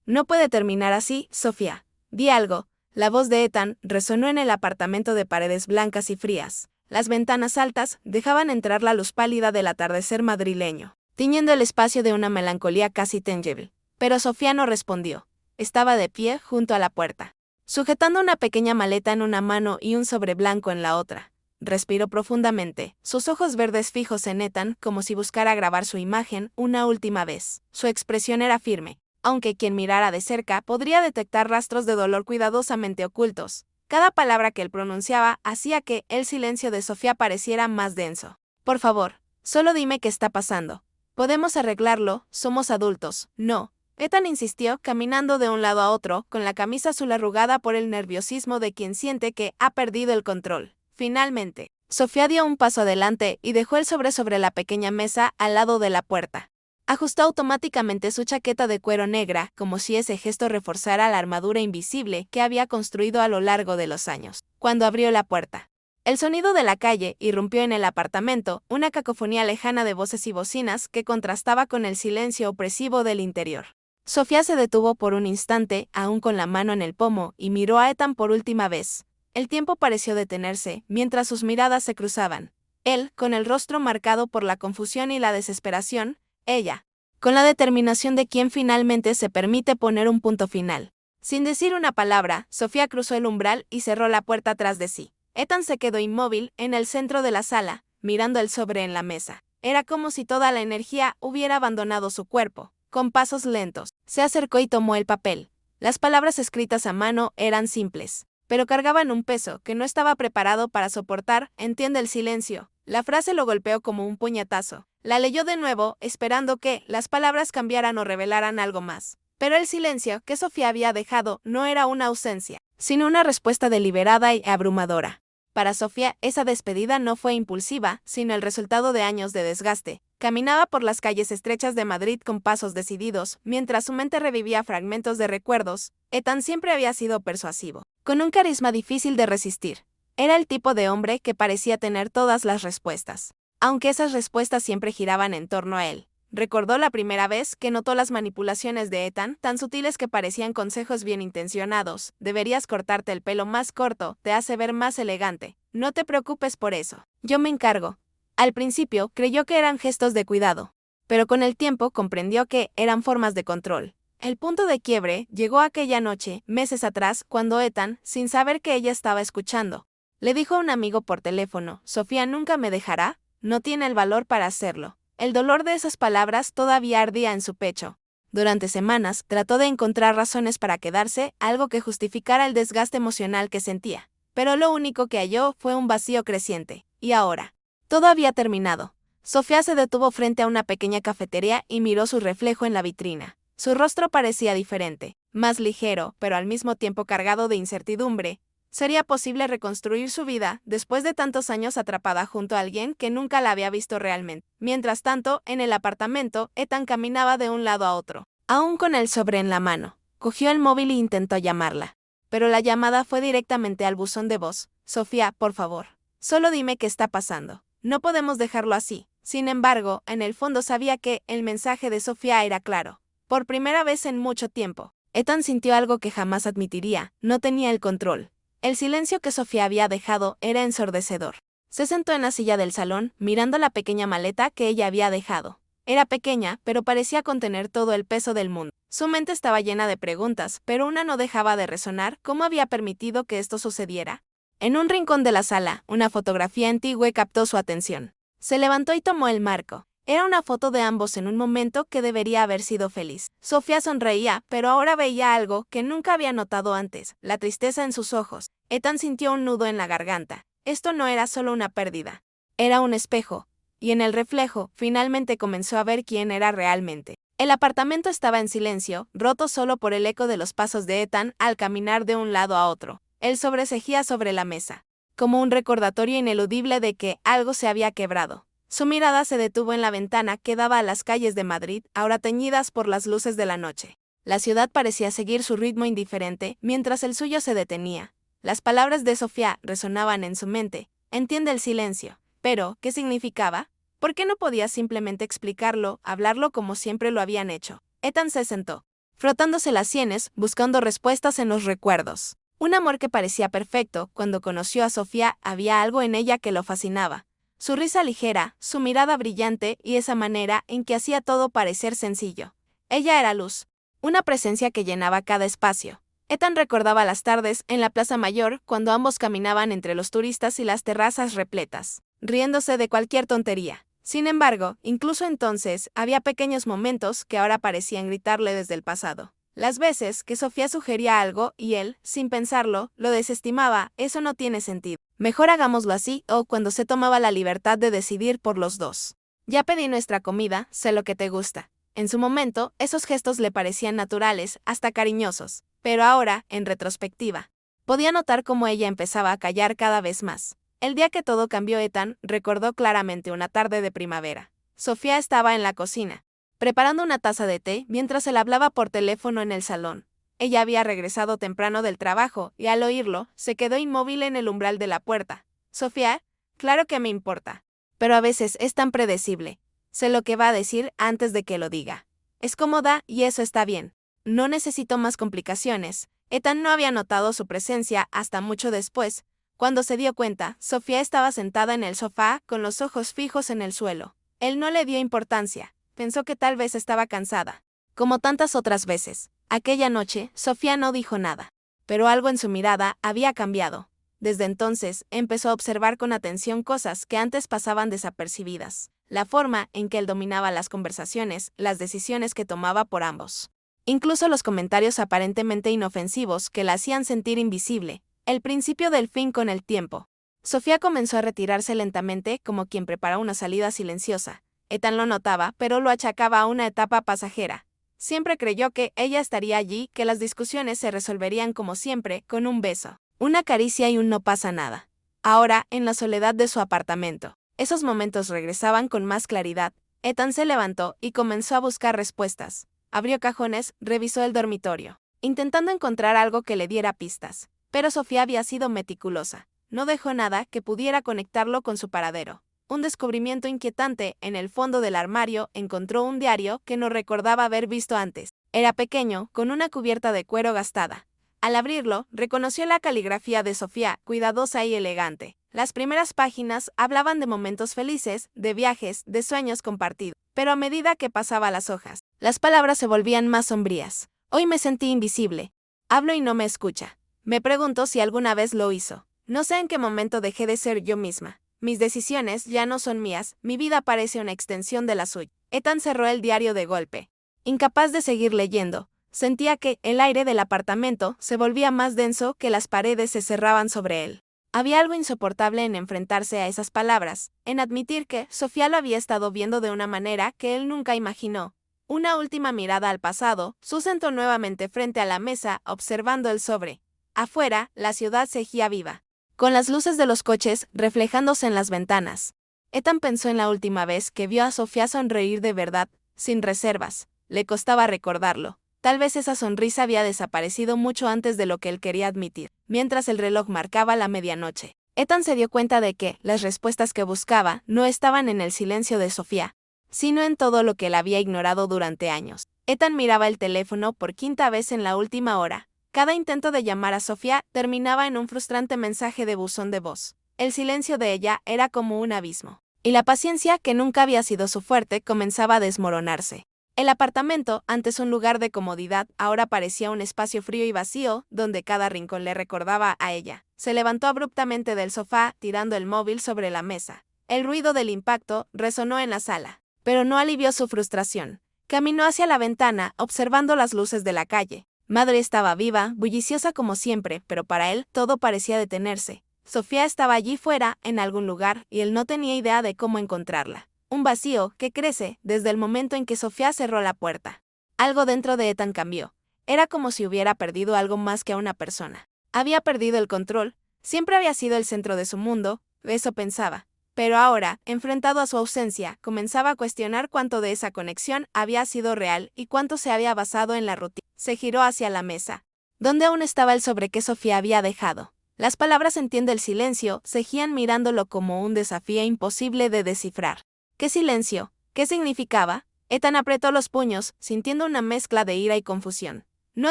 No puede terminar así, Sofía. Di algo. La voz de Ethan resonó en el apartamento de paredes blancas y frías. Las ventanas altas dejaban entrar la luz pálida del atardecer madrileño, tiñendo el espacio de una melancolía casi tangible. Pero Sofía no respondió. Estaba de pie junto a la puerta, sujetando una pequeña maleta en una mano y un sobre blanco en la otra. Respiró profundamente, sus ojos verdes fijos en Ethan como si buscara grabar su imagen una última vez. Su expresión era firme, aunque quien mirara de cerca podría detectar rastros de dolor cuidadosamente ocultos. Cada palabra que él pronunciaba hacía que el silencio de Sofía pareciera más denso. Por favor, solo dime qué está pasando. Podemos arreglarlo, somos adultos. No. Ethan insistió, caminando de un lado a otro, con la camisa azul arrugada por el nerviosismo de quien siente que ha perdido el control. Finalmente, Sofía dio un paso adelante y dejó el sobre la pequeña mesa al lado de la puerta. Ajustó automáticamente su chaqueta de cuero negra, como si ese gesto reforzara la armadura invisible que había construido a lo largo de los años. Cuando abrió la puerta, el sonido de la calle irrumpió en el apartamento, una cacofonía lejana de voces y bocinas que contrastaba con el silencio opresivo del interior. Sofía se detuvo por un instante, aún con la mano en el pomo, y miró a Ethan por última vez. El tiempo pareció detenerse, mientras sus miradas se cruzaban. Él, con el rostro marcado por la confusión y la desesperación, ella, con la determinación de quien finalmente se permite poner un punto final. Sin decir una palabra, Sofía cruzó el umbral y cerró la puerta tras de sí. Ethan se quedó inmóvil en el centro de la sala, mirando el sobre en la mesa. Era como si toda la energía hubiera abandonado su cuerpo. Con pasos lentos, se acercó y tomó el papel. Las palabras escritas a mano eran simples, pero cargaban un peso que no estaba preparado para soportar. Entiende el silencio. La frase lo golpeó como un puñetazo. La leyó de nuevo, esperando que las palabras cambiaran o revelaran algo más. Pero el silencio que Sofía había dejado no era una ausencia, sino una respuesta deliberada y abrumadora. Para Sofía, esa despedida no fue impulsiva, sino el resultado de años de desgaste. Caminaba por las calles estrechas de Madrid con pasos decididos, mientras su mente revivía fragmentos de recuerdos. Ethan siempre había sido persuasivo, con un carisma difícil de resistir. Era el tipo de hombre que parecía tener todas las respuestas, aunque esas respuestas siempre giraban en torno a él. Recordó la primera vez que notó las manipulaciones de Ethan, tan sutiles que parecían consejos bien intencionados. Deberías cortarte el pelo más corto, te hace ver más elegante. No te preocupes por eso. Yo me encargo. Al principio creyó que eran gestos de cuidado, pero con el tiempo comprendió que eran formas de control. El punto de quiebre llegó aquella noche, meses atrás, cuando Ethan, sin saber que ella estaba escuchando, le dijo a un amigo por teléfono: «Sofía nunca me dejará, no tiene el valor para hacerlo». El dolor de esas palabras todavía ardía en su pecho. Durante semanas trató de encontrar razones para quedarse, algo que justificara el desgaste emocional que sentía. Pero lo único que halló fue un vacío creciente. Y ahora, todo había terminado. Sofía se detuvo frente a una pequeña cafetería y miró su reflejo en la vitrina. Su rostro parecía diferente, más ligero, pero al mismo tiempo cargado de incertidumbre. ¿Sería posible reconstruir su vida después de tantos años atrapada junto a alguien que nunca la había visto realmente? Mientras tanto, en el apartamento, Ethan caminaba de un lado a otro, aún con el sobre en la mano. Cogió el móvil e intentó llamarla. Pero la llamada fue directamente al buzón de voz. «Sofía, por favor, solo dime qué está pasando. No podemos dejarlo así». Sin embargo, en el fondo sabía que el mensaje de Sofía era claro. Por primera vez en mucho tiempo, Ethan sintió algo que jamás admitiría: no tenía el control. El silencio que Sofía había dejado era ensordecedor. Se sentó en la silla del salón, mirando la pequeña maleta que ella había dejado. Era pequeña, pero parecía contener todo el peso del mundo. Su mente estaba llena de preguntas, pero una no dejaba de resonar. ¿Cómo había permitido que esto sucediera? En un rincón de la sala, una fotografía antigua captó su atención. Se levantó y tomó el marco. Era una foto de ambos en un momento que debería haber sido feliz. Sofía sonreía, pero ahora veía algo que nunca había notado antes: la tristeza en sus ojos. Ethan sintió un nudo en la garganta. Esto no era solo una pérdida, era un espejo, y en el reflejo, finalmente comenzó a ver quién era realmente. El apartamento estaba en silencio, roto solo por el eco de los pasos de Ethan al caminar de un lado a otro. Él sobrecogía sobre la mesa, como un recordatorio ineludible de que algo se había quebrado. Su mirada se detuvo en la ventana que daba a las calles de Madrid, ahora teñidas por las luces de la noche. La ciudad parecía seguir su ritmo indiferente, mientras el suyo se detenía. Las palabras de Sofía resonaban en su mente. Entiende el silencio. Pero, ¿qué significaba? ¿Por qué no podía simplemente explicarlo, hablarlo como siempre lo habían hecho? Ethan se sentó. frotándose las sienes, buscando respuestas en los recuerdos. Un amor que parecía perfecto. Cuando conoció a Sofía, había algo en ella que lo fascinaba. Su risa ligera, su mirada brillante y esa manera en que hacía todo parecer sencillo. Ella era luz, una presencia que llenaba cada espacio. Ethan recordaba las tardes en la Plaza Mayor cuando ambos caminaban entre los turistas y las terrazas repletas, riéndose de cualquier tontería. Sin embargo, incluso entonces, había pequeños momentos que ahora parecían gritarle desde el pasado. Las veces que Sofía sugería algo y él, sin pensarlo, lo desestimaba, eso no tiene sentido. Mejor hagámoslo así, o cuando se tomaba la libertad de decidir por los dos. Ya pedí nuestra comida, sé lo que te gusta. En su momento, esos gestos le parecían naturales, hasta cariñosos, pero ahora, en retrospectiva, podía notar cómo ella empezaba a callar cada vez más. El día que todo cambió, Ethan recordó claramente una tarde de primavera. Sofía estaba en la cocina, preparando una taza de té mientras él hablaba por teléfono en el salón. Ella había regresado temprano del trabajo y al oírlo, se quedó inmóvil en el umbral de la puerta. Sofía, claro que me importa, pero a veces es tan predecible. Sé lo que va a decir antes de que lo diga. Es cómoda y eso está bien. No necesito más complicaciones. Ethan no había notado su presencia hasta mucho después. Cuando se dio cuenta, Sofía estaba sentada en el sofá con los ojos fijos en el suelo. Él no le dio importancia. Pensó que tal vez estaba cansada. Como tantas otras veces. Aquella noche, Sofía no dijo nada. Pero algo en su mirada había cambiado. Desde entonces, empezó a observar con atención cosas que antes pasaban desapercibidas. La forma en que él dominaba las conversaciones, las decisiones que tomaba por ambos. Incluso los comentarios aparentemente inofensivos que la hacían sentir invisible. El principio del fin con el tiempo. Sofía comenzó a retirarse lentamente como quien prepara una salida silenciosa. Ethan lo notaba, pero lo achacaba a una etapa pasajera. Siempre creyó que ella estaría allí, que las discusiones se resolverían como siempre, con un beso, una caricia y un no pasa nada. Ahora, en la soledad de su apartamento, esos momentos regresaban con más claridad. Ethan se levantó y comenzó a buscar respuestas. Abrió cajones, revisó el dormitorio, intentando encontrar algo que le diera pistas. Pero Sofía había sido meticulosa. No dejó nada que pudiera conectarlo con su paradero. Un descubrimiento inquietante, en el fondo del armario encontró un diario que no recordaba haber visto antes. Era pequeño, con una cubierta de cuero gastada. Al abrirlo, reconoció la caligrafía de Sofía, cuidadosa y elegante. Las primeras páginas hablaban de momentos felices, de viajes, de sueños compartidos. Pero a medida que pasaba las hojas, las palabras se volvían más sombrías. Hoy me sentí invisible. Hablo y no me escucha. Me pregunto si alguna vez lo hizo. No sé en qué momento dejé de ser yo misma. Mis decisiones ya no son mías, mi vida parece una extensión de la suya. Ethan cerró el diario de golpe. Incapaz de seguir leyendo, sentía que el aire del apartamento se volvía más denso, que las paredes se cerraban sobre él. Había algo insoportable en enfrentarse a esas palabras, en admitir que Sofía lo había estado viendo de una manera que él nunca imaginó. Una última mirada al pasado, se sentó nuevamente frente a la mesa, observando el sobre. Afuera, la ciudad seguía viva, con las luces de los coches reflejándose en las ventanas. Ethan pensó en la última vez que vio a Sofía sonreír de verdad, sin reservas. Le costaba recordarlo. Tal vez esa sonrisa había desaparecido mucho antes de lo que él quería admitir. Mientras el reloj marcaba la medianoche, Ethan se dio cuenta de que las respuestas que buscaba no estaban en el silencio de Sofía, sino en todo lo que él había ignorado durante años. Ethan miraba el teléfono por quinta vez en la última hora. Cada intento de llamar a Sofía terminaba en un frustrante mensaje de buzón de voz. El silencio de ella era como un abismo, y la paciencia, que nunca había sido su fuerte, comenzaba a desmoronarse. El apartamento, antes un lugar de comodidad, ahora parecía un espacio frío y vacío, donde cada rincón le recordaba a ella. Se levantó abruptamente del sofá, tirando el móvil sobre la mesa. El ruido del impacto resonó en la sala, pero no alivió su frustración. Caminó hacia la ventana, observando las luces de la calle. Madre estaba viva, bulliciosa como siempre, pero para él todo parecía detenerse. Sofía estaba allí fuera, en algún lugar, y él no tenía idea de cómo encontrarla. Un vacío que crece desde el momento en que Sofía cerró la puerta. Algo dentro de Ethan cambió. Era como si hubiera perdido algo más que a una persona. Había perdido el control. Siempre había sido el centro de su mundo, eso pensaba. Pero ahora, enfrentado a su ausencia, comenzaba a cuestionar cuánto de esa conexión había sido real y cuánto se había basado en la rutina. Se giró hacia la mesa, donde aún estaba el sobre que Sofía había dejado. Las palabras "entiende el silencio" seguían mirándolo como un desafío imposible de descifrar. ¿Qué silencio? ¿Qué significaba? Ethan apretó los puños, sintiendo una mezcla de ira y confusión. No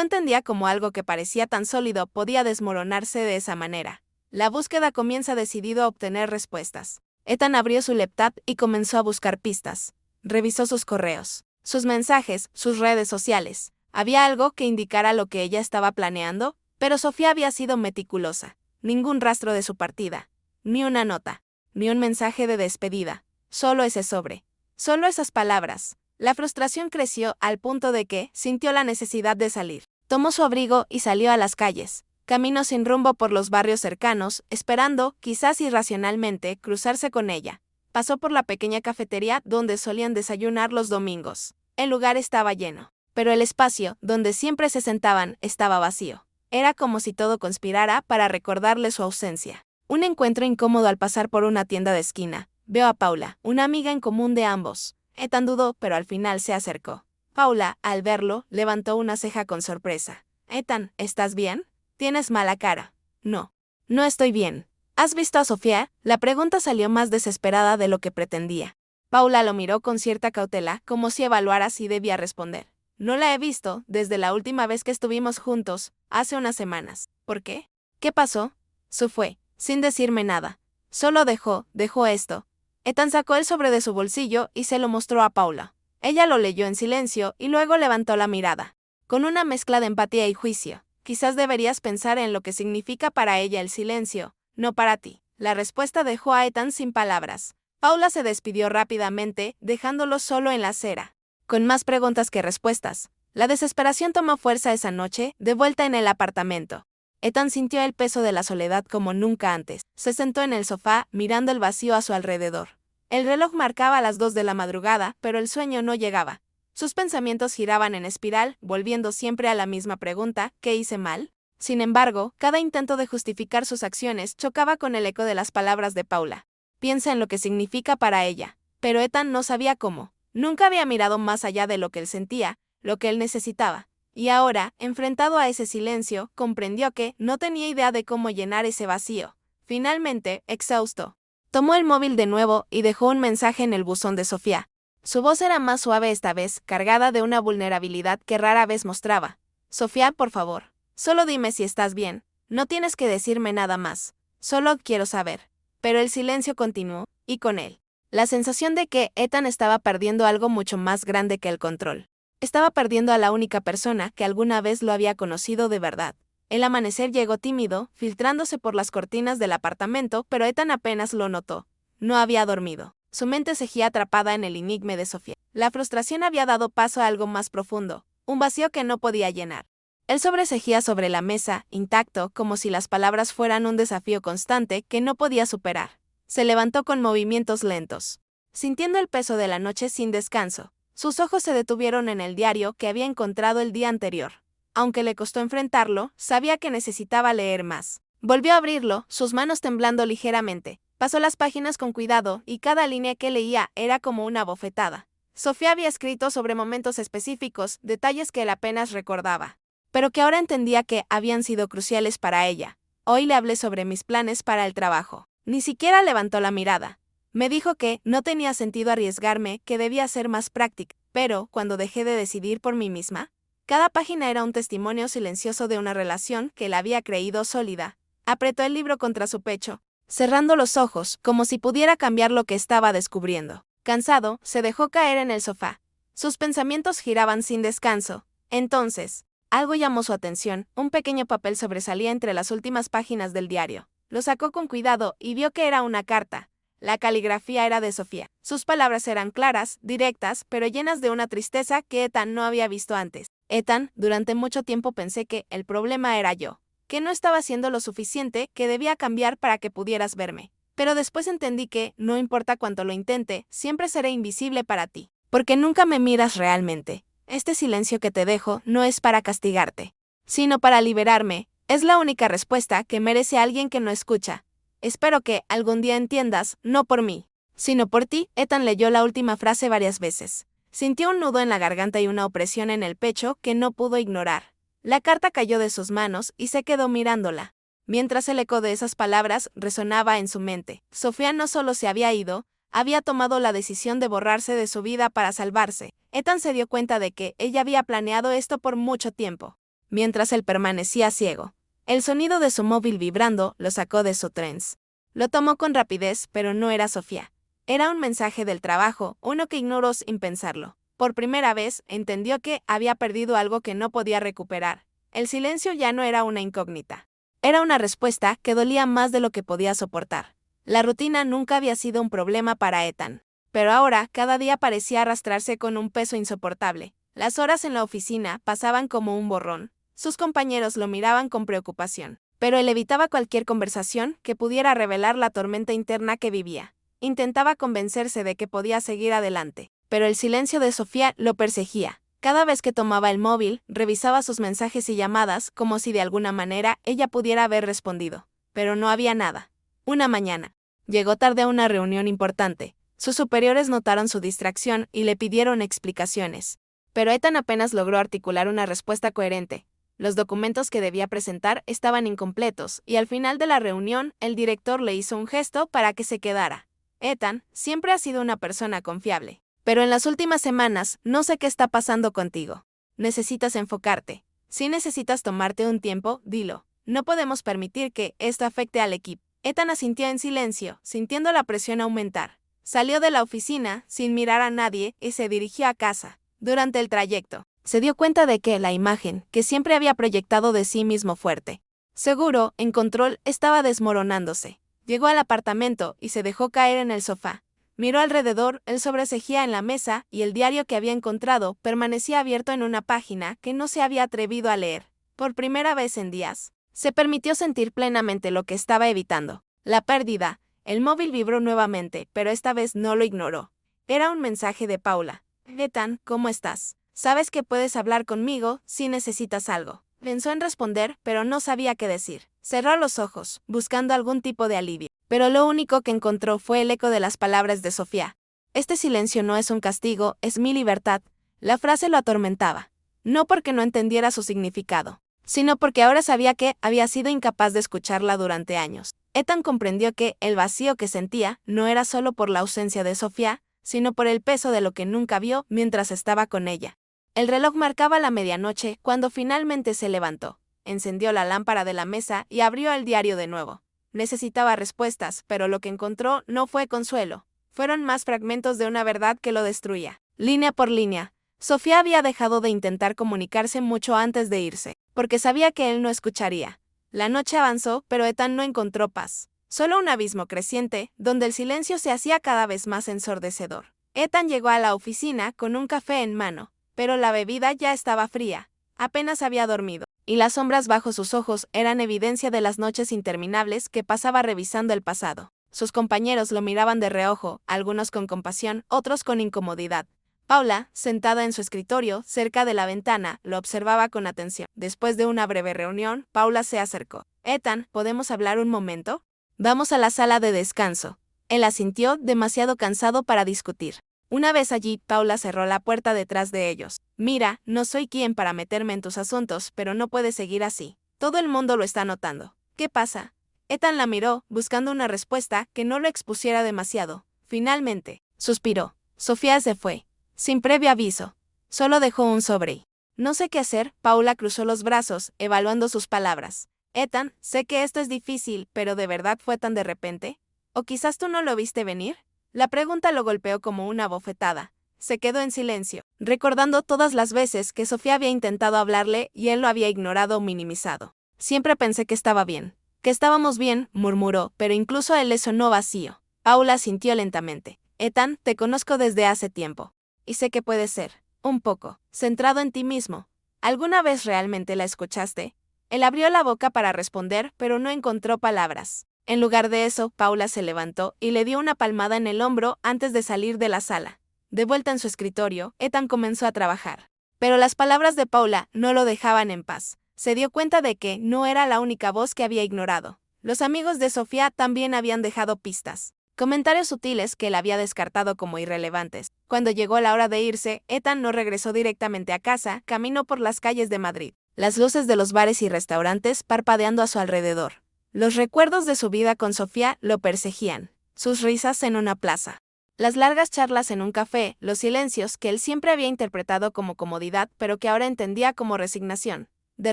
entendía cómo algo que parecía tan sólido podía desmoronarse de esa manera. La búsqueda comienza decidido a obtener respuestas. Ethan abrió su laptop y comenzó a buscar pistas. Revisó sus correos, sus mensajes, sus redes sociales. ¿Había algo que indicara lo que ella estaba planeando? Pero Sofía había sido meticulosa. Ningún rastro de su partida. Ni una nota. Ni un mensaje de despedida. Solo ese sobre. Solo esas palabras. La frustración creció al punto de que sintió la necesidad de salir. Tomó su abrigo y salió a las calles. Caminó sin rumbo por los barrios cercanos, esperando, quizás irracionalmente, cruzarse con ella. Pasó por la pequeña cafetería donde solían desayunar los domingos. El lugar estaba lleno, pero el espacio, donde siempre se sentaban, estaba vacío. Era como si todo conspirara para recordarle su ausencia. Un encuentro incómodo al pasar por una tienda de esquina. Veo a Paula, una amiga en común de ambos. Ethan dudó, pero al final se acercó. Paula, al verlo, levantó una ceja con sorpresa. Ethan, ¿estás bien? Tienes mala cara. No. No estoy bien. ¿Has visto a Sofía? La pregunta salió más desesperada de lo que pretendía. Paula lo miró con cierta cautela, como si evaluara si debía responder. No la he visto desde la última vez que estuvimos juntos, hace unas semanas. ¿Por qué? ¿Qué pasó? Se fue, sin decirme nada. Solo dejó esto. Ethan sacó el sobre de su bolsillo y se lo mostró a Paula. Ella lo leyó en silencio y luego levantó la mirada. Con una mezcla de empatía y juicio. Quizás deberías pensar en lo que significa para ella el silencio, no para ti. La respuesta dejó a Ethan sin palabras. Paula se despidió rápidamente, dejándolo solo en la acera, con más preguntas que respuestas. La desesperación tomó fuerza esa noche, de vuelta en el apartamento. Ethan sintió el peso de la soledad como nunca antes. Se sentó en el sofá, mirando el vacío a su alrededor. El reloj marcaba las 2 de la madrugada, pero el sueño no llegaba. Sus pensamientos giraban en espiral, volviendo siempre a la misma pregunta: ¿qué hice mal? Sin embargo, cada intento de justificar sus acciones chocaba con el eco de las palabras de Paula. Piensa en lo que significa para ella. Pero Ethan no sabía cómo. Nunca había mirado más allá de lo que él sentía, lo que él necesitaba. Y ahora, enfrentado a ese silencio, comprendió que no tenía idea de cómo llenar ese vacío. Finalmente, exhausto, tomó el móvil de nuevo y dejó un mensaje en el buzón de Sofía. Su voz era más suave esta vez, cargada de una vulnerabilidad que rara vez mostraba. Sofía, por favor, solo dime si estás bien. No tienes que decirme nada más. Solo quiero saber. Pero el silencio continuó, y con él, la sensación de que Ethan estaba perdiendo algo mucho más grande que el control. Estaba perdiendo a la única persona que alguna vez lo había conocido de verdad. El amanecer llegó tímido, filtrándose por las cortinas del apartamento, pero Ethan apenas lo notó. No había dormido. Su mente seguía atrapada en el enigma de Sofía. La frustración había dado paso a algo más profundo, un vacío que no podía llenar. El sobre seguía sobre la mesa, intacto, como si las palabras fueran un desafío constante que no podía superar. Se levantó con movimientos lentos, sintiendo el peso de la noche sin descanso. Sus ojos se detuvieron en el diario que había encontrado el día anterior. Aunque le costó enfrentarlo, sabía que necesitaba leer más. Volvió a abrirlo, sus manos temblando ligeramente. Pasó las páginas con cuidado y cada línea que leía era como una bofetada. Sofía había escrito sobre momentos específicos, detalles que él apenas recordaba, pero que ahora entendía que habían sido cruciales para ella. Hoy le hablé sobre mis planes para el trabajo. Ni siquiera levantó la mirada. Me dijo que no tenía sentido arriesgarme, que debía ser más práctica, pero cuando dejé de decidir por mí misma, cada página era un testimonio silencioso de una relación que la había creído sólida. Apretó el libro contra su pecho, cerrando los ojos, como si pudiera cambiar lo que estaba descubriendo. Cansado, se dejó caer en el sofá. Sus pensamientos giraban sin descanso. Entonces, algo llamó su atención. Un pequeño papel sobresalía entre las últimas páginas del diario. Lo sacó con cuidado y vio que era una carta. La caligrafía era de Sofía. Sus palabras eran claras, directas, pero llenas de una tristeza que Ethan no había visto antes. Ethan, durante mucho tiempo pensé que el problema era yo, que no estaba haciendo lo suficiente, que debía cambiar para que pudieras verme. Pero después entendí que, no importa cuánto lo intente, siempre seré invisible para ti, porque nunca me miras realmente. Este silencio que te dejo no es para castigarte, sino para liberarme. Es la única respuesta que merece alguien que no escucha. Espero que algún día entiendas, no por mí, sino por ti. Ethan leyó la última frase varias veces. Sintió un nudo en la garganta y una opresión en el pecho que no pudo ignorar. La carta cayó de sus manos y se quedó mirándola. Mientras el eco de esas palabras resonaba en su mente, Sofía no solo se había ido, había tomado la decisión de borrarse de su vida para salvarse. Ethan se dio cuenta de que ella había planeado esto por mucho tiempo. Mientras él permanecía ciego, el sonido de su móvil vibrando lo sacó de su trance. Lo tomó con rapidez, pero no era Sofía. Era un mensaje del trabajo, uno que ignoró sin pensarlo. Por primera vez, entendió que había perdido algo que no podía recuperar. El silencio ya no era una incógnita. Era una respuesta que dolía más de lo que podía soportar. La rutina nunca había sido un problema para Ethan. Pero ahora, cada día parecía arrastrarse con un peso insoportable. Las horas en la oficina pasaban como un borrón. Sus compañeros lo miraban con preocupación. Pero él evitaba cualquier conversación que pudiera revelar la tormenta interna que vivía. Intentaba convencerse de que podía seguir adelante. Pero el silencio de Sofía lo perseguía. Cada vez que tomaba el móvil, revisaba sus mensajes y llamadas como si de alguna manera ella pudiera haber respondido. Pero no había nada. Una mañana, llegó tarde a una reunión importante. Sus superiores notaron su distracción y le pidieron explicaciones. Pero Ethan apenas logró articular una respuesta coherente. Los documentos que debía presentar estaban incompletos, y al final de la reunión, el director le hizo un gesto para que se quedara. Ethan siempre ha sido una persona confiable. Pero en las últimas semanas, no sé qué está pasando contigo. Necesitas enfocarte. Si necesitas tomarte un tiempo, dilo. No podemos permitir que esto afecte al equipo. Ethan asintió en silencio, sintiendo la presión aumentar. Salió de la oficina, sin mirar a nadie, y se dirigió a casa. Durante el trayecto, se dio cuenta de que la imagen que siempre había proyectado de sí mismo fuerte, seguro, en control, estaba desmoronándose. Llegó al apartamento y se dejó caer en el sofá. Miró alrededor, él sobreseguía en la mesa y el diario que había encontrado permanecía abierto en una página que no se había atrevido a leer. Por primera vez en días, se permitió sentir plenamente lo que estaba evitando. La pérdida. El móvil vibró nuevamente, pero esta vez no lo ignoró. Era un mensaje de Paula. Ethan, ¿cómo estás? Sabes que puedes hablar conmigo si necesitas algo. Pensó en responder, pero no sabía qué decir. Cerró los ojos, buscando algún tipo de alivio. Pero lo único que encontró fue el eco de las palabras de Sofía. Este silencio no es un castigo, es mi libertad. La frase lo atormentaba. No porque no entendiera su significado, sino porque ahora sabía que había sido incapaz de escucharla durante años. Ethan comprendió que el vacío que sentía no era solo por la ausencia de Sofía, sino por el peso de lo que nunca vio mientras estaba con ella. El reloj marcaba la medianoche cuando finalmente se levantó. Encendió la lámpara de la mesa y abrió el diario de nuevo. Necesitaba respuestas, pero lo que encontró no fue consuelo. Fueron más fragmentos de una verdad que lo destruía. Línea por línea, Sofía había dejado de intentar comunicarse mucho antes de irse, porque sabía que él no escucharía. La noche avanzó, pero Ethan no encontró paz. Solo un abismo creciente, donde el silencio se hacía cada vez más ensordecedor. Ethan llegó a la oficina con un café en mano, pero la bebida ya estaba fría. Apenas había dormido, y las sombras bajo sus ojos eran evidencia de las noches interminables que pasaba revisando el pasado. Sus compañeros lo miraban de reojo, algunos con compasión, otros con incomodidad. Paula, sentada en su escritorio, cerca de la ventana, lo observaba con atención. Después de una breve reunión, Paula se acercó. Ethan, ¿podemos hablar un momento? Vamos a la sala de descanso. Él asintió, demasiado cansado para discutir. Una vez allí, Paula cerró la puerta detrás de ellos. Mira, no soy quien para meterme en tus asuntos, pero no puedes seguir así. Todo el mundo lo está notando. ¿Qué pasa? Ethan la miró, buscando una respuesta que no lo expusiera demasiado. Finalmente, suspiró. Sofía se fue, sin previo aviso. Solo dejó un sobre. No sé qué hacer. Paula cruzó los brazos, evaluando sus palabras. Ethan, sé que esto es difícil, pero ¿de verdad fue tan de repente? ¿O quizás tú no lo viste venir? La pregunta lo golpeó como una bofetada. Se quedó en silencio, recordando todas las veces que Sofía había intentado hablarle y él lo había ignorado o minimizado. Siempre pensé que estaba bien. Que estábamos bien, murmuró, pero incluso a él le sonó vacío. Paula sintió lentamente. Ethan, te conozco desde hace tiempo. Y sé que puedes ser, un poco, centrado en ti mismo. ¿Alguna vez realmente la escuchaste? Él abrió la boca para responder, pero no encontró palabras. En lugar de eso, Paula se levantó y le dio una palmada en el hombro antes de salir de la sala. De vuelta en su escritorio, Ethan comenzó a trabajar. Pero las palabras de Paula no lo dejaban en paz. Se dio cuenta de que no era la única voz que había ignorado. Los amigos de Sofía también habían dejado pistas. Comentarios sutiles que él había descartado como irrelevantes. Cuando llegó la hora de irse, Ethan no regresó directamente a casa, caminó por las calles de Madrid. Las luces de los bares y restaurantes parpadeando a su alrededor. Los recuerdos de su vida con Sofía lo perseguían. Sus risas en una plaza, Las largas charlas en un café, los silencios que él siempre había interpretado como comodidad pero que ahora entendía como resignación. De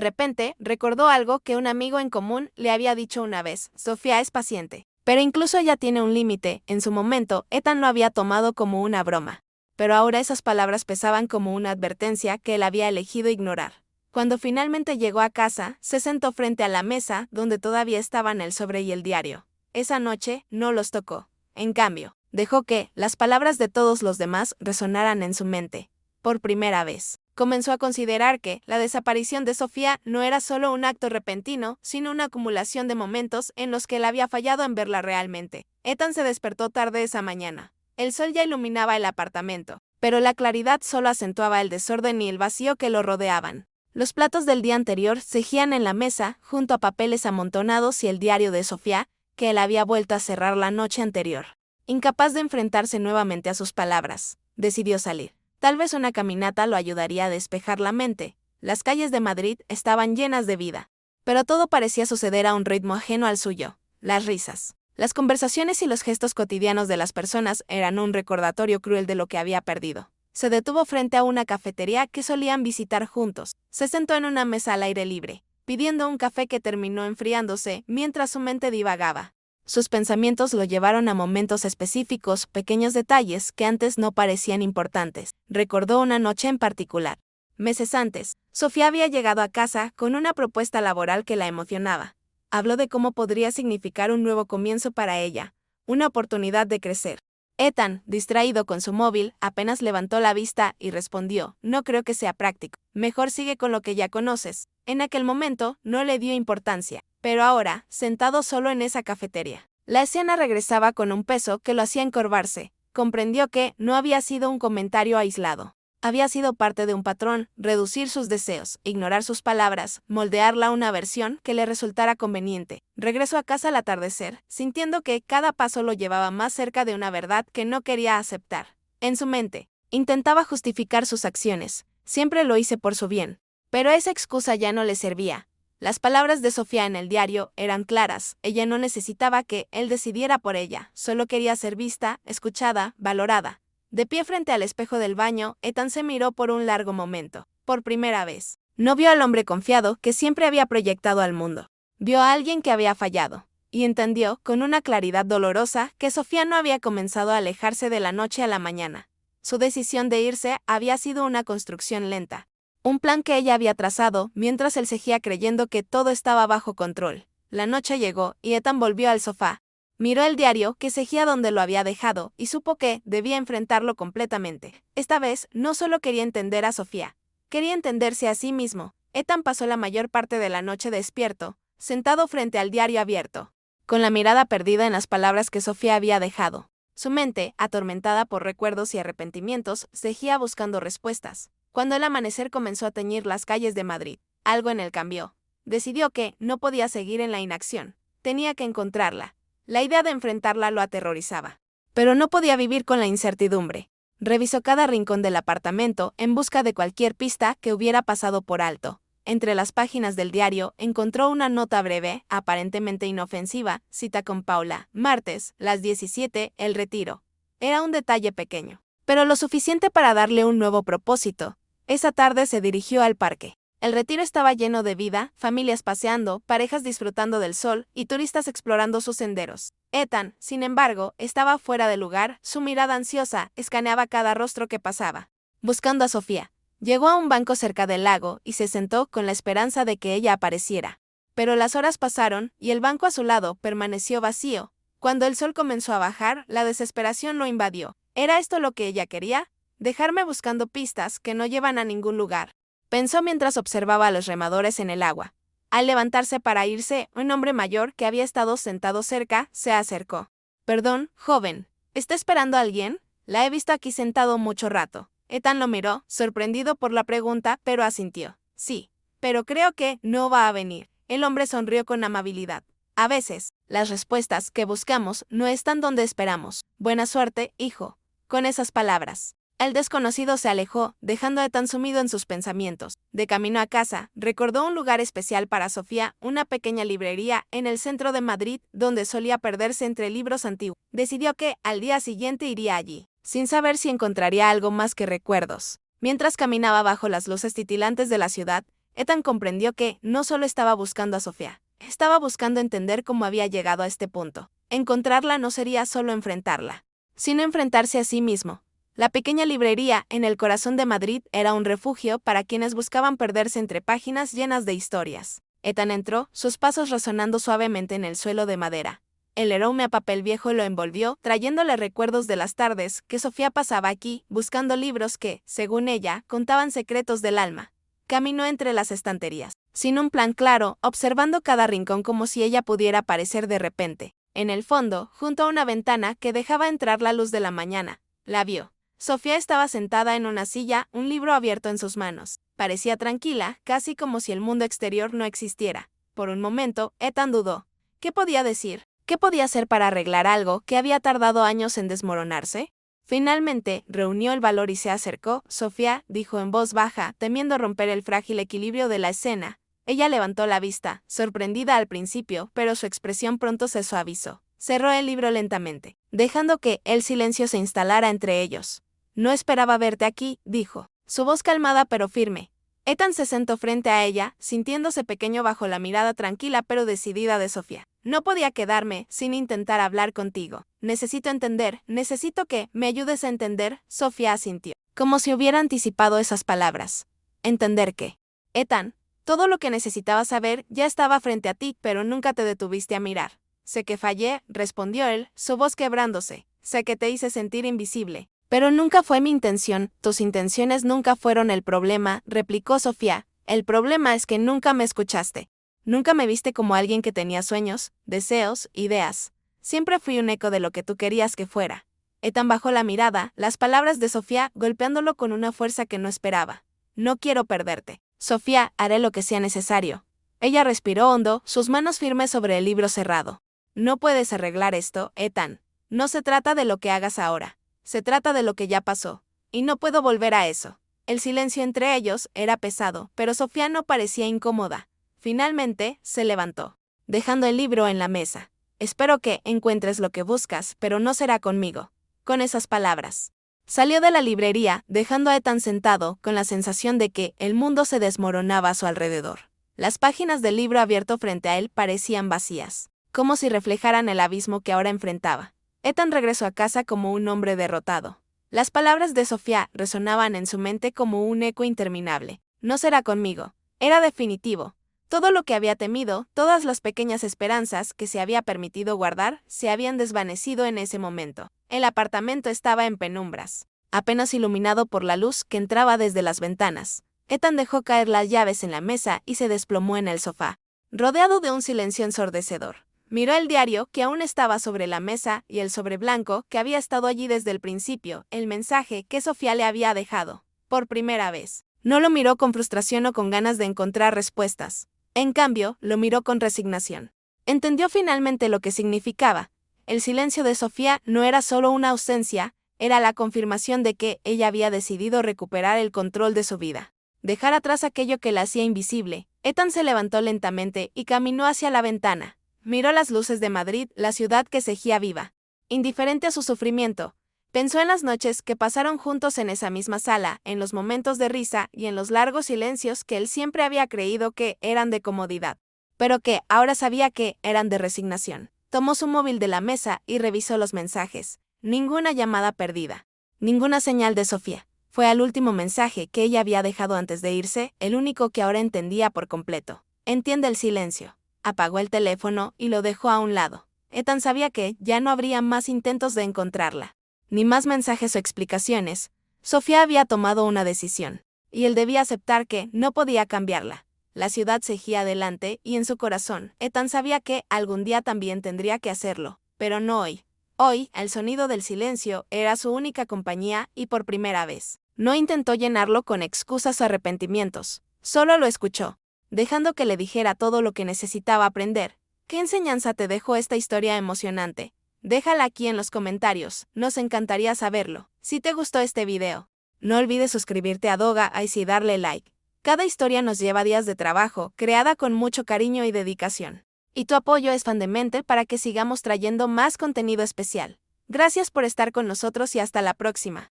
repente, recordó algo que un amigo en común le había dicho una vez: Sofía es paciente. Pero incluso ella tiene un límite. En su momento, Ethan lo había tomado como una broma. Pero ahora esas palabras pesaban como una advertencia que él había elegido ignorar. Cuando finalmente llegó a casa, se sentó frente a la mesa donde todavía estaban el sobre y el diario. Esa noche no los tocó. En cambio, dejó que las palabras de todos los demás resonaran en su mente. Por primera vez, comenzó a considerar que la desaparición de Sofía no era solo un acto repentino, sino una acumulación de momentos en los que él había fallado en verla realmente. Ethan se despertó tarde esa mañana. El sol ya iluminaba el apartamento, pero la claridad solo acentuaba el desorden y el vacío que lo rodeaban. Los platos del día anterior cegían en la mesa, junto a papeles amontonados y el diario de Sofía, que él había vuelto a cerrar la noche anterior. Incapaz de enfrentarse nuevamente a sus palabras, decidió salir. Tal vez una caminata lo ayudaría a despejar la mente. Las calles de Madrid estaban llenas de vida. Pero todo parecía suceder a un ritmo ajeno al suyo. Las risas, las conversaciones y los gestos cotidianos de las personas eran un recordatorio cruel de lo que había perdido. Se detuvo frente a una cafetería que solían visitar juntos. Se sentó en una mesa al aire libre, pidiendo un café que terminó enfriándose mientras su mente divagaba. Sus pensamientos lo llevaron a momentos específicos, pequeños detalles que antes no parecían importantes. Recordó una noche en particular. Meses antes, Sofía había llegado a casa con una propuesta laboral que la emocionaba. Habló de cómo podría significar un nuevo comienzo para ella, una oportunidad de crecer. Ethan, distraído con su móvil, apenas levantó la vista y respondió: no creo que sea práctico. Mejor sigue con lo que ya conoces. En aquel momento, no le dio importancia. Pero ahora, sentado solo en esa cafetería, la escena regresaba con un peso que lo hacía encorvarse. Comprendió que no había sido un comentario aislado. Había sido parte de un patrón: reducir sus deseos, ignorar sus palabras, moldearla a una versión que le resultara conveniente. Regresó a casa al atardecer, sintiendo que cada paso lo llevaba más cerca de una verdad que no quería aceptar. En su mente, intentaba justificar sus acciones. Siempre lo hice por su bien. Pero esa excusa ya no le servía. Las palabras de Sofía en el diario eran claras. Ella no necesitaba que él decidiera por ella, solo quería ser vista, escuchada, valorada. De pie frente al espejo del baño, Ethan se miró por un largo momento. Por primera vez, no vio al hombre confiado que siempre había proyectado al mundo. Vio a alguien que había fallado. Y entendió, con una claridad dolorosa, que Sofía no había comenzado a alejarse de la noche a la mañana. Su decisión de irse había sido una construcción lenta. Un plan que ella había trazado, mientras él seguía creyendo que todo estaba bajo control. La noche llegó, y Ethan volvió al sofá. Miró el diario, que seguía donde lo había dejado, y supo que debía enfrentarlo completamente. Esta vez, no solo quería entender a Sofía, quería entenderse a sí mismo. Ethan pasó la mayor parte de la noche despierto, sentado frente al diario abierto, con la mirada perdida en las palabras que Sofía había dejado. Su mente, atormentada por recuerdos y arrepentimientos, seguía buscando respuestas. Cuando el amanecer comenzó a teñir las calles de Madrid, algo en él cambió. Decidió que no podía seguir en la inacción. Tenía que encontrarla. La idea de enfrentarla lo aterrorizaba. Pero no podía vivir con la incertidumbre. Revisó cada rincón del apartamento en busca de cualquier pista que hubiera pasado por alto. Entre las páginas del diario encontró una nota breve, aparentemente inofensiva: cita con Paula, martes, las 17, el retiro. Era un detalle pequeño, pero lo suficiente para darle un nuevo propósito. Esa tarde se dirigió al parque. El retiro estaba lleno de vida, familias paseando, parejas disfrutando del sol y turistas explorando sus senderos. Ethan, sin embargo, estaba fuera de lugar. Su mirada ansiosa escaneaba cada rostro que pasaba, buscando a Sofía. Llegó a un banco cerca del lago y se sentó con la esperanza de que ella apareciera. Pero las horas pasaron y el banco a su lado permaneció vacío. Cuando el sol comenzó a bajar, la desesperación lo invadió. ¿Era esto lo que ella quería? Dejarme buscando pistas que no llevan a ningún lugar, pensó mientras observaba a los remadores en el agua. Al levantarse para irse, un hombre mayor que había estado sentado cerca se acercó. Perdón, joven, ¿está esperando a alguien? La he visto aquí sentado mucho rato. Ethan lo miró, sorprendido por la pregunta, pero asintió. Sí, pero creo que no va a venir. El hombre sonrió con amabilidad. A veces, las respuestas que buscamos no están donde esperamos. Buena suerte, hijo. Con esas palabras, El desconocido se alejó, dejando a Ethan sumido en sus pensamientos. De camino a casa, recordó un lugar especial para Sofía, una pequeña librería en el centro de Madrid, donde solía perderse entre libros antiguos. Decidió que, al día siguiente, iría allí, sin saber si encontraría algo más que recuerdos. Mientras caminaba bajo las luces titilantes de la ciudad, Ethan comprendió que no solo estaba buscando a Sofía, estaba buscando entender cómo había llegado a este punto. Encontrarla no sería solo enfrentarla, sino enfrentarse a sí mismo. La pequeña librería en el corazón de Madrid era un refugio para quienes buscaban perderse entre páginas llenas de historias. Ethan entró, sus pasos resonando suavemente en el suelo de madera. El aroma a papel viejo lo envolvió, trayéndole recuerdos de las tardes que Sofía pasaba aquí, buscando libros que, según ella, contaban secretos del alma. Caminó entre las estanterías, sin un plan claro, observando cada rincón como si ella pudiera aparecer de repente. En el fondo, junto a una ventana que dejaba entrar la luz de la mañana, la vio. Sofía estaba sentada en una silla, un libro abierto en sus manos. Parecía tranquila, casi como si el mundo exterior no existiera. Por un momento, Ethan dudó. ¿Qué podía decir? ¿Qué podía hacer para arreglar algo que había tardado años en desmoronarse? Finalmente, reunió el valor y se acercó. Sofía, dijo en voz baja, temiendo romper el frágil equilibrio de la escena. Ella levantó la vista, sorprendida al principio, pero su expresión pronto se suavizó. Cerró el libro lentamente, dejando que el silencio se instalara entre ellos. No esperaba verte aquí, dijo, su voz calmada pero firme. Ethan se sentó frente a ella, sintiéndose pequeño bajo la mirada tranquila pero decidida de Sofía. No podía quedarme sin intentar hablar contigo. Necesito entender, necesito que me ayudes a entender, Sofía asintió, como si hubiera anticipado esas palabras. ¿Entender qué? Ethan, todo lo que necesitaba saber ya estaba frente a ti, pero nunca te detuviste a mirar. Sé que fallé, respondió él, su voz quebrándose. Sé que te hice sentir invisible. Pero nunca fue mi intención, tus intenciones nunca fueron el problema, replicó Sofía. El problema es que nunca me escuchaste. Nunca me viste como alguien que tenía sueños, deseos, ideas. Siempre fui un eco de lo que tú querías que fuera. Ethan bajó la mirada, las palabras de Sofía golpeándolo con una fuerza que no esperaba. No quiero perderte. Sofía, haré lo que sea necesario. Ella respiró hondo, sus manos firmes sobre el libro cerrado. No puedes arreglar esto, Ethan. No se trata de lo que hagas ahora. Se trata de lo que ya pasó. Y no puedo volver a eso. El silencio entre ellos era pesado, pero Sofía no parecía incómoda. Finalmente, se levantó, dejando el libro en la mesa. Espero que encuentres lo que buscas, pero no será conmigo. Con esas palabras, salió de la librería, dejando a Ethan sentado, con la sensación de que el mundo se desmoronaba a su alrededor. Las páginas del libro abierto frente a él parecían vacías, como si reflejaran el abismo que ahora enfrentaba. Ethan regresó a casa como un hombre derrotado. Las palabras de Sofía resonaban en su mente como un eco interminable. No será conmigo. Era definitivo. Todo lo que había temido, todas las pequeñas esperanzas que se había permitido guardar, se habían desvanecido en ese momento. El apartamento estaba en penumbras, apenas iluminado por la luz que entraba desde las ventanas. Ethan dejó caer las llaves en la mesa y se desplomó en el sofá, rodeado de un silencio ensordecedor. Miró el diario que aún estaba sobre la mesa y el sobre blanco que había estado allí desde el principio, el mensaje que Sofía le había dejado. Por primera vez, no lo miró con frustración o con ganas de encontrar respuestas. En cambio, lo miró con resignación. Entendió finalmente lo que significaba. El silencio de Sofía no era solo una ausencia, era la confirmación de que ella había decidido recuperar el control de su vida. Dejar atrás aquello que la hacía invisible. Ethan se levantó lentamente y caminó hacia la ventana. Miró las luces de Madrid, la ciudad que seguía viva. Indiferente a su sufrimiento, pensó en las noches que pasaron juntos en esa misma sala, en los momentos de risa y en los largos silencios que él siempre había creído que eran de comodidad, pero que ahora sabía que eran de resignación. Tomó su móvil de la mesa y revisó los mensajes. Ninguna llamada perdida. Ninguna señal de Sofía. Fue el último mensaje que ella había dejado antes de irse, el único que ahora entendía por completo. Entiende el silencio. Apagó el teléfono y lo dejó a un lado. Ethan sabía que ya no habría más intentos de encontrarla, ni más mensajes o explicaciones. Sofía había tomado una decisión, y él debía aceptar que no podía cambiarla. La ciudad seguía adelante y en su corazón, Ethan sabía que algún día también tendría que hacerlo, pero no hoy. Hoy, el sonido del silencio era su única compañía y por primera vez, no intentó llenarlo con excusas o arrepentimientos, solo lo escuchó, dejando que le dijera todo lo que necesitaba aprender. ¿Qué enseñanza te dejó esta historia emocionante? Déjala aquí en los comentarios, nos encantaría saberlo. Si te gustó este video, no olvides suscribirte a Doga Eyes y darle like. Cada historia nos lleva días de trabajo, creada con mucho cariño y dedicación. Y tu apoyo es fundamental para que sigamos trayendo más contenido especial. Gracias por estar con nosotros y hasta la próxima.